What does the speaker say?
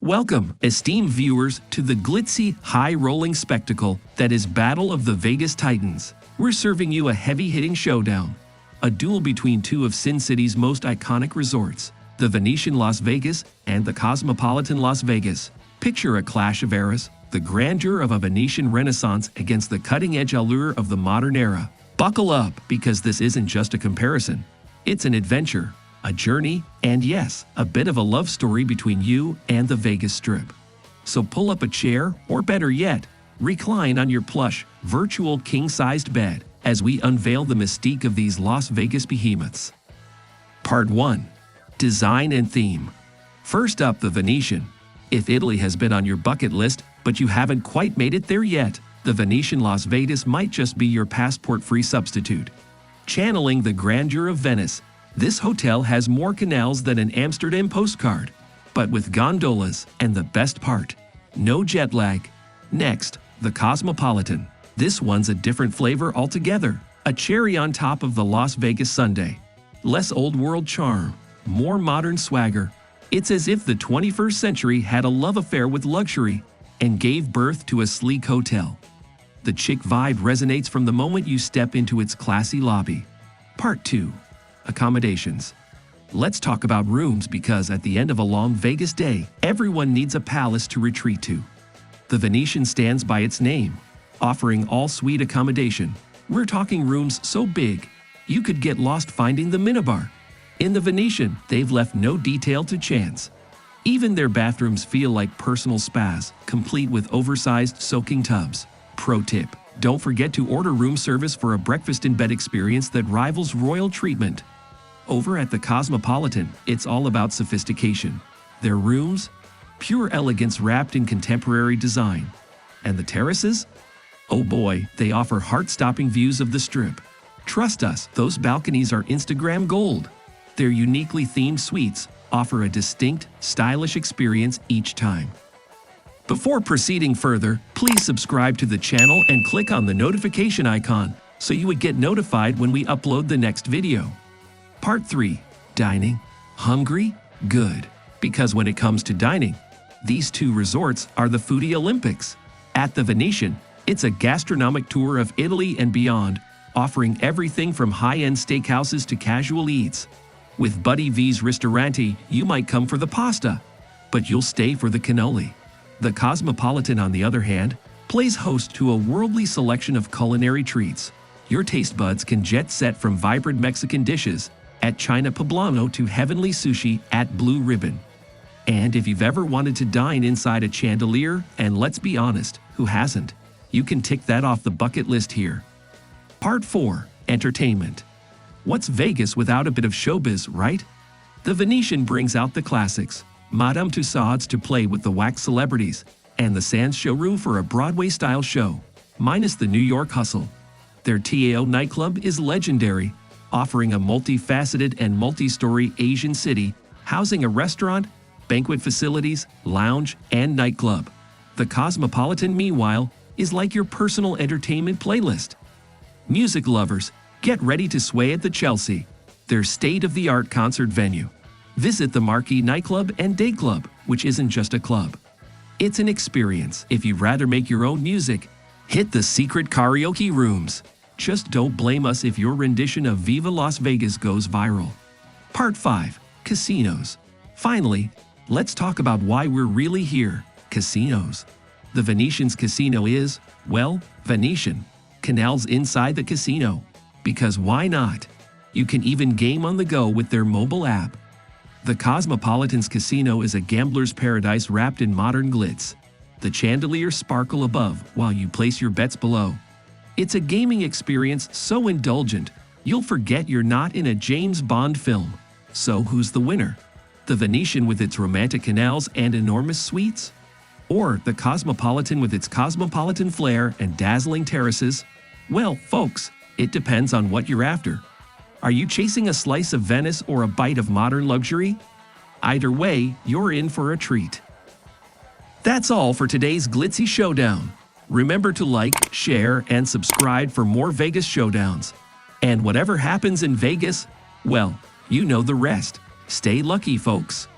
Welcome, esteemed viewers, to the glitzy, high-rolling spectacle that is Battle of the Vegas Titans. We're serving you a heavy-hitting showdown, a duel between two of Sin City's most iconic resorts, the Venetian Las Vegas and the Cosmopolitan Las Vegas. Picture a clash of eras, the grandeur of a Venetian Renaissance against the cutting-edge allure of the modern era. Buckle up, because this isn't just a comparison. It's an adventure, a journey, and yes, a bit of a love story between you and the Vegas Strip. So pull up a chair, or better yet, recline on your plush, virtual king-sized bed as we unveil the mystique of these Las Vegas behemoths. Part 1. Design and Theme. First up, the Venetian. If Italy has been on your bucket list, but you haven't quite made it there yet, the Venetian Las Vegas might just be your passport-free substitute. Channeling the grandeur of Venice, this hotel has more canals than an Amsterdam postcard, but with gondolas and the best part, no jet lag. Next, the Cosmopolitan. This one's a different flavor altogether, a cherry on top of the Las Vegas sundae. Less old-world charm, more modern swagger. It's as if the 21st century had a love affair with luxury and gave birth to a sleek hotel. The chic vibe resonates from the moment you step into its classy lobby. Part 2. Accommodations. Let's talk about rooms, because at the end of a long Vegas day, everyone needs a palace to retreat to. The Venetian stands by its name, offering all-suite accommodation. We're talking rooms so big, you could get lost finding the minibar. In the Venetian, they've left no detail to chance. Even their bathrooms feel like personal spas, complete with oversized soaking tubs. Pro tip: don't forget to order room service for a breakfast-in-bed experience that rivals royal treatment. Over at the Cosmopolitan, it's all about sophistication. Their rooms? Pure elegance wrapped in contemporary design. And the terraces? Oh boy, they offer heart-stopping views of the Strip. Trust us, those balconies are Instagram gold. Their uniquely themed suites offer a distinct, stylish experience each time. Before proceeding further, please subscribe to the channel and click on the notification icon so you would get notified when we upload the next video. Part 3. Dining. Hungry? Good. Because when it comes to dining, these two resorts are the foodie Olympics. At the Venetian, it's a gastronomic tour of Italy and beyond, offering everything from high-end steakhouses to casual eats. With Buddy V's Ristorante, you might come for the pasta, but you'll stay for the cannoli. The Cosmopolitan, on the other hand, plays host to a worldly selection of culinary treats. Your taste buds can jet set from vibrant Mexican dishes at China Poblano to heavenly sushi at Blue Ribbon. And if you've ever wanted to dine inside a chandelier, and let's be honest, who hasn't, you can tick that off the bucket list here. Part 4. Entertainment. What's Vegas without a bit of showbiz, right? The Venetian brings out the classics, Madame Tussauds to play with the wax celebrities, and the Sands showroom for a Broadway-style show, minus the New York hustle. Their Tao nightclub is legendary, offering a multifaceted and multi-story Asian city, housing a restaurant, banquet facilities, lounge, and nightclub. The Cosmopolitan, meanwhile, is like your personal entertainment playlist. Music lovers, get ready to sway at the Chelsea, their state-of-the-art concert venue. Visit the Marquee nightclub and day club, which isn't just a club. It's an experience. If you'd rather make your own music, hit the secret karaoke rooms. Just don't blame us if your rendition of Viva Las Vegas goes viral. Part 5. Casinos. Finally, let's talk about why we're really here. Casinos. The Venetian's casino is, well, Venetian. Canals inside the casino. Because why not? You can even game on the go with their mobile app. The Cosmopolitan's casino is a gambler's paradise wrapped in modern glitz. The chandeliers sparkle above while you place your bets below. It's a gaming experience so indulgent, you'll forget you're not in a James Bond film. So who's the winner? The Venetian with its romantic canals and enormous suites? Or the Cosmopolitan with its cosmopolitan flair and dazzling terraces? Well, folks, it depends on what you're after. Are you chasing a slice of Venice or a bite of modern luxury? Either way, you're in for a treat. That's all for today's glitzy showdown. Remember to like, share, and subscribe for more Vegas showdowns. And whatever happens in Vegas, well, you know the rest. Stay lucky, folks.